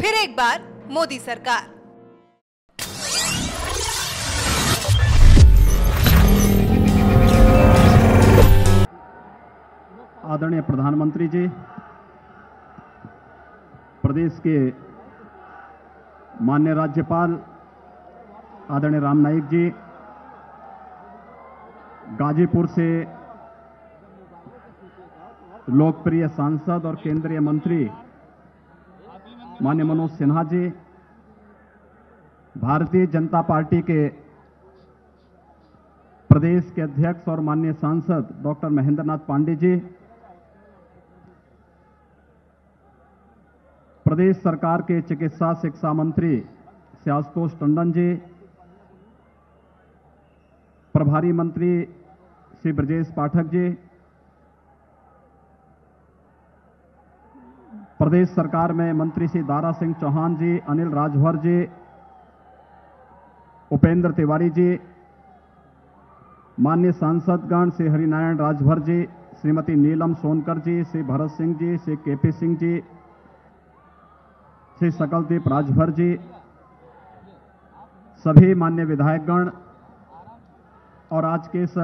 फिर एक बार मोदी सरकार। आदरणीय प्रधानमंत्री जी, प्रदेश के माननीय राज्यपाल आदरणीय राम नाईक जी, गाजीपुर से लोकप्रिय सांसद और केंद्रीय मंत्री माननीय मनोज सिन्हा जी, भारतीय जनता पार्टी के प्रदेश के अध्यक्ष और माननीय सांसद डॉक्टर महेंद्र नाथ पांडे जी, प्रदेश सरकार के चिकित्सा शिक्षा मंत्री श्री आशुतोष टंडन जी, प्रभारी मंत्री श्री ब्रजेश पाठक जी, प्रदेश सरकार में मंत्री श्री दारा सिंह चौहान जी, अनिल राजभर जी, उपेंद्र तिवारी जी, माननीय सांसदगण श्री हरिनारायण राजभर जी, श्रीमती नीलम सोनकर जी, श्री भरत सिंह जी, श्री केपी सिंह जी, श्री सकलदीप राजभर जी, सभी माननीय विधायकगण और आज के इस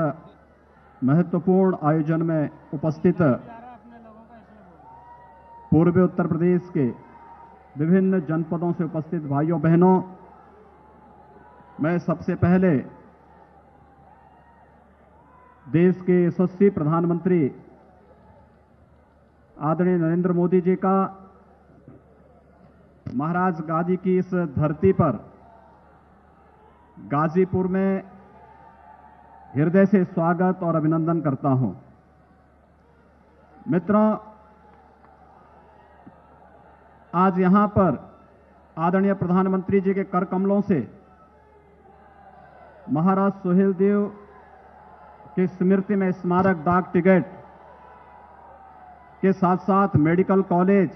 महत्वपूर्ण आयोजन में उपस्थित पूर्वी उत्तर प्रदेश के विभिन्न जनपदों से उपस्थित भाइयों बहनों, मैं सबसे पहले देश के यशस्वी प्रधानमंत्री आदरणीय नरेंद्र मोदी जी का महाराज गाजी की इस धरती पर गाजीपुर में हृदय से स्वागत और अभिनंदन करता हूं। मित्रों, आज यहां पर आदरणीय प्रधानमंत्री जी के कर कमलों से महाराज सुहेलदेव की स्मृति में स्मारक डाक टिकट के साथ साथ मेडिकल कॉलेज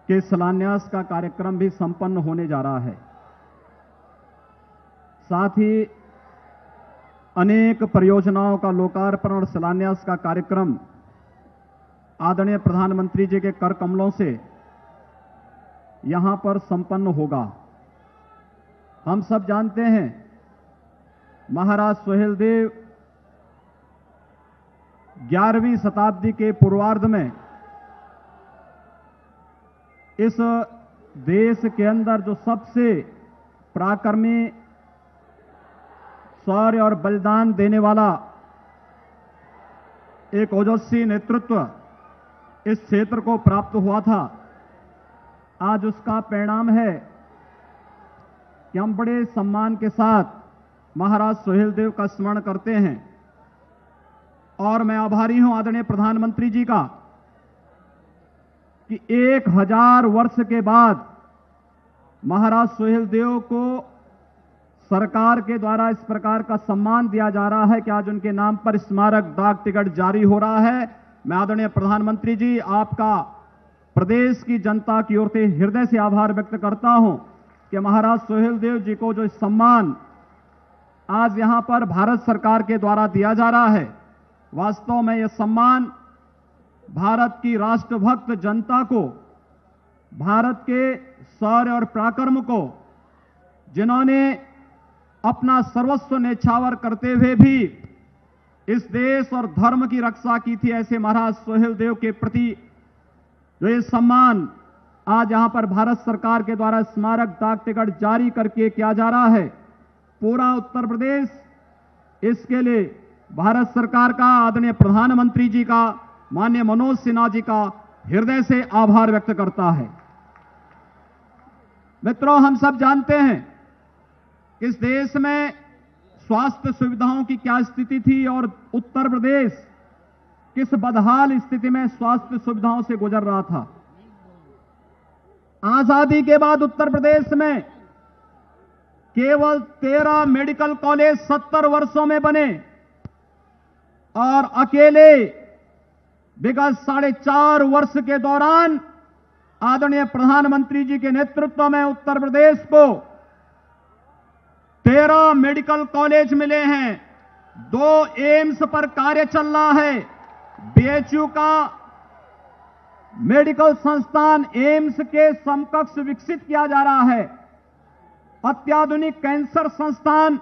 के शिलान्यास का कार्यक्रम भी संपन्न होने जा रहा है। साथ ही अनेक परियोजनाओं का लोकार्पण और शिलान्यास का कार्यक्रम आदरणीय प्रधानमंत्री जी के कर कमलों से यहां पर संपन्न होगा। हम सब जानते हैं महाराज सुहेलदेव 11वीं शताब्दी के पूर्वार्ध में इस देश के अंदर जो सबसे पराक्रमी, शौर्य और बलिदान देने वाला एक ओजस्वी नेतृत्व इस क्षेत्र को प्राप्त हुआ था, आज उसका परिणाम है कि हम बड़े सम्मान के साथ महाराज सुहेलदेव का स्मरण करते हैं। और मैं आभारी हूं आदरणीय प्रधानमंत्री जी का कि 1000 वर्ष के बाद महाराज सुहेलदेव को सरकार के द्वारा इस प्रकार का सम्मान दिया जा रहा है कि आज उनके नाम पर स्मारक डाक टिकट जारी हो रहा है। मैं आदरणीय प्रधानमंत्री जी आपका प्रदेश की जनता की ओर से हृदय से आभार व्यक्त करता हूं कि महाराज सुहेलदेव जी को जो सम्मान आज यहां पर भारत सरकार के द्वारा दिया जा रहा है, वास्तव में यह सम्मान भारत की राष्ट्रभक्त जनता को, भारत के शौर्य और पराक्रम को, जिन्होंने अपना सर्वस्व न्यौछावर करते हुए भी इस देश और धर्म की रक्षा की थी, ऐसे महाराज सुहेलदेव के प्रति जो ये सम्मान आज यहां पर भारत सरकार के द्वारा स्मारक डाक टिकट जारी करके किया जा रहा है, पूरा उत्तर प्रदेश इसके लिए भारत सरकार का, आदरणीय प्रधानमंत्री जी का, माननीय मनोज सिन्हा जी का हृदय से आभार व्यक्त करता है। मित्रों, हम सब जानते हैं इस देश में स्वास्थ्य सुविधाओं की क्या स्थिति थी और उत्तर प्रदेश किस बदहाल स्थिति में स्वास्थ्य सुविधाओं से गुजर रहा था। आजादी के बाद उत्तर प्रदेश में केवल 13 मेडिकल कॉलेज 70 वर्षों में बने और अकेले विगत 4.5 वर्ष के दौरान आदरणीय प्रधानमंत्री जी के नेतृत्व में उत्तर प्रदेश को 13 मेडिकल कॉलेज मिले हैं, 2 एम्स पर कार्य चल रहा है, बीएचयू का मेडिकल संस्थान एम्स के समकक्ष विकसित किया जा रहा है। अत्याधुनिक कैंसर संस्थान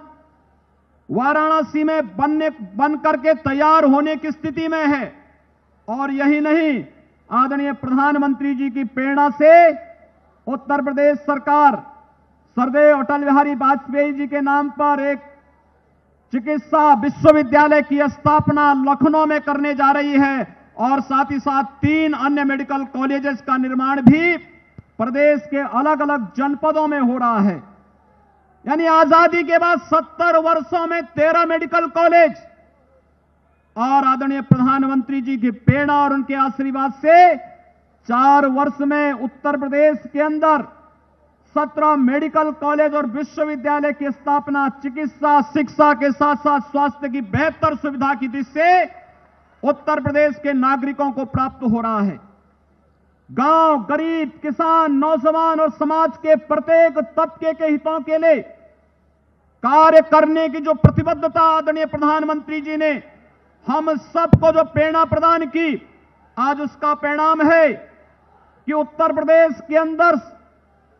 वाराणसी में बन करके तैयार होने की स्थिति में है। और यही नहीं, आदरणीय प्रधानमंत्री जी की प्रेरणा से उत्तर प्रदेश सरकार सरदेव अटल बिहारी वाजपेयी जी के नाम पर एक चिकित्सा विश्वविद्यालय की स्थापना लखनऊ में करने जा रही है और साथ ही साथ 3 अन्य मेडिकल कॉलेजेस का निर्माण भी प्रदेश के अलग अलग जनपदों में हो रहा है। यानी आजादी के बाद 70 वर्षों में 13 मेडिकल कॉलेज और आदरणीय प्रधानमंत्री जी की प्रेरणा और उनके आशीर्वाद से 4 वर्ष में उत्तर प्रदेश के अंदर 17 मेडिकल कॉलेज और विश्वविद्यालय की स्थापना चिकित्सा शिक्षा के साथ साथ स्वास्थ्य की बेहतर सुविधा की दृष्टि से उत्तर प्रदेश के नागरिकों को प्राप्त हो रहा है। गांव, गरीब, किसान, नौजवान और समाज के प्रत्येक तबके के हितों के लिए कार्य करने की जो प्रतिबद्धता आदरणीय प्रधानमंत्री जी ने हम सबको जो प्रेरणा प्रदान की, आज उसका परिणाम है कि उत्तर प्रदेश के अंदर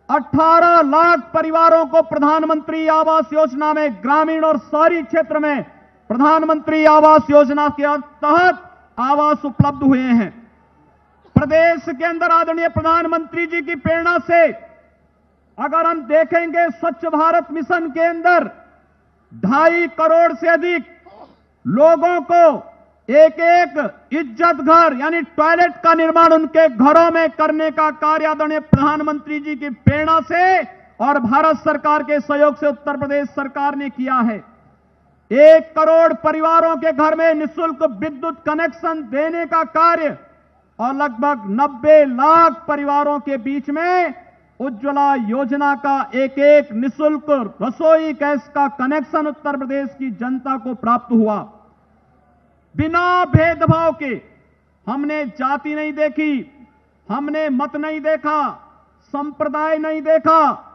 18 लाख परिवारों को प्रधानमंत्री आवास योजना में ग्रामीण और शहरी क्षेत्र में प्रधानमंत्री आवास योजना के तहत आवास उपलब्ध हुए हैं। प्रदेश के अंदर आदरणीय प्रधानमंत्री जी की प्रेरणा से अगर हम देखेंगे, स्वच्छ भारत मिशन के अंदर 2.5 करोड़ से अधिक लोगों को एक इज्जत घर यानी टॉयलेट का निर्माण उनके घरों में करने का कार्य आदरणीय प्रधानमंत्री जी की प्रेरणा से और भारत सरकार के सहयोग से उत्तर प्रदेश सरकार ने किया है। 1 करोड़ परिवारों के घर में निःशुल्क विद्युत कनेक्शन देने का कार्य और लगभग 90 लाख परिवारों के बीच में उज्ज्वला योजना का एक निःशुल्क रसोई गैस का कनेक्शन उत्तर प्रदेश की जनता को प्राप्त हुआ। बिना भेदभाव के हमने जाति नहीं देखी, हमने मत नहीं देखा, संप्रदाय नहीं देखा,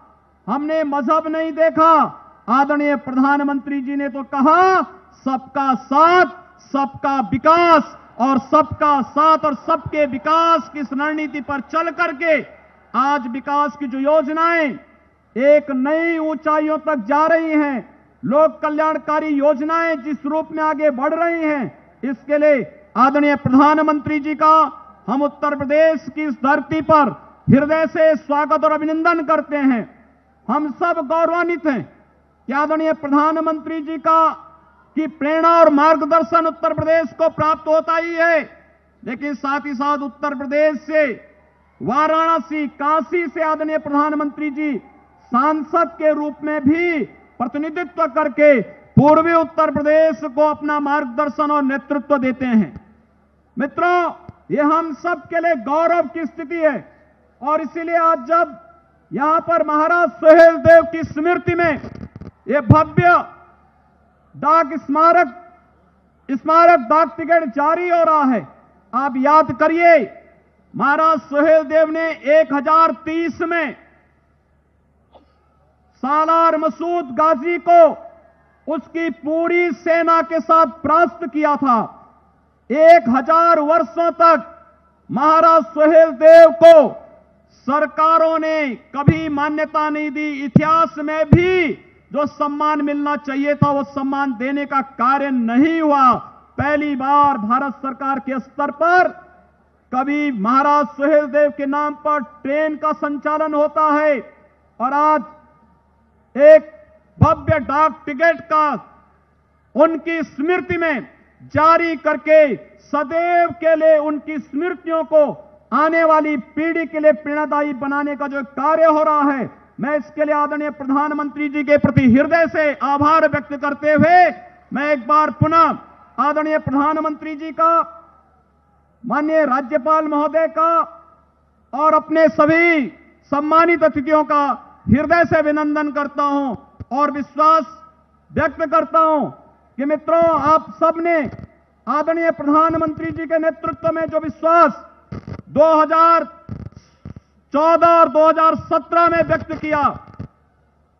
हमने मजहब नहीं देखा। आदरणीय प्रधानमंत्री जी ने तो कहा सबका साथ, सबका विकास और सबका साथ और सबके विकास की इस रणनीति पर चल करके आज विकास की जो योजनाएं एक नई ऊंचाइयों तक जा रही हैं, लोक कल्याणकारी योजनाएं जिस रूप में आगे बढ़ रही हैं, इसके लिए आदरणीय प्रधानमंत्री जी का हम उत्तर प्रदेश की इस धरती पर हृदय से स्वागत और अभिनंदन करते हैं। हम सब गौरवान्वित हैं कि आदरणीय प्रधानमंत्री जी की प्रेरणा और मार्गदर्शन उत्तर प्रदेश को प्राप्त होता ही है, लेकिन साथ ही साथ उत्तर प्रदेश से वाराणसी, काशी से आदरणीय प्रधानमंत्री जी सांसद के रूप में भी प्रतिनिधित्व करके पूर्वी उत्तर प्रदेश को अपना मार्गदर्शन और नेतृत्व देते हैं। मित्रों, ये हम सब के लिए गौरव की स्थिति है और इसीलिए आज जब यहां पर महाराज सुहेल देव की स्मृति में ये भव्य डाक स्मारक डाक टिकट जारी हो रहा है, आप याद करिए महाराज सुहेल देव ने 1030 में सालार मसूद गाजी को उसकी पूरी सेना के साथ परास्त किया था। 1000 वर्षों तक महाराज सुहेल देव को सरकारों ने कभी मान्यता नहीं दी। इतिहास में भी जो सम्मान मिलना चाहिए था वो सम्मान देने का कार्य नहीं हुआ। पहली बार भारत सरकार के स्तर पर कभी महाराज सुहेल देव के नाम पर ट्रेन का संचालन होता है और आज एक भव्य डाक टिकट का उनकी स्मृति में जारी करके सदैव के लिए उनकी स्मृतियों को आने वाली पीढ़ी के लिए प्रेरणादायी बनाने का जो कार्य हो रहा है, मैं इसके लिए आदरणीय प्रधानमंत्री जी के प्रति हृदय से आभार व्यक्त करते हुए मैं एक बार पुनः आदरणीय प्रधानमंत्री जी का, माननीय राज्यपाल महोदय का और अपने सभी सम्मानित अतिथियों का हृदय से अभिनंदन करता हूं और विश्वास व्यक्त करता हूं कि मित्रों, आप सबने आदरणीय प्रधानमंत्री जी के नेतृत्व में जो विश्वास 2014 और 2017 में व्यक्त किया,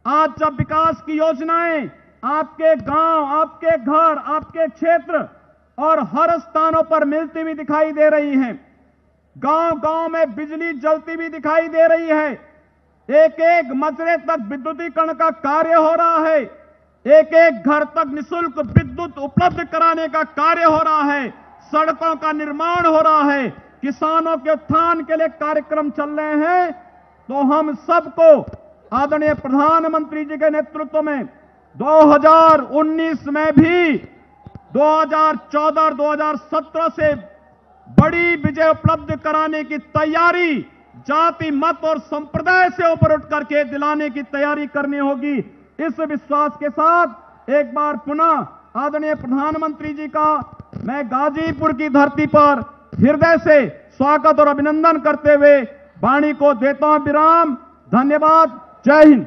आज जब विकास की योजनाएं आपके गांव, आपके घर, आपके क्षेत्र और हर स्थानों पर मिलती हुई दिखाई दे रही हैं, गांव-गांव में बिजली जलती भी दिखाई दे रही है। एक एक मजरे तक विद्युतीकरण का कार्य हो रहा है। एक एक घर तक निःशुल्क विद्युत उपलब्ध कराने का कार्य हो रहा है। सड़कों का निर्माण हो रहा है। किसानों के उत्थान के लिए कार्यक्रम चल रहे हैं। तो हम सबको आदरणीय प्रधानमंत्री जी के नेतृत्व में 2019 में भी 2014 और 2017 से बड़ी विजय उपलब्ध कराने की तैयारी जाति, मत और संप्रदाय से ऊपर उठ करके दिलाने की तैयारी करनी होगी। इस विश्वास के साथ एक बार पुनः आदरणीय प्रधानमंत्री जी का मैं गाजीपुर की धरती पर हृदय से स्वागत और अभिनंदन करते हुए वाणी को देता हूं विराम। धन्यवाद। जय हिंद।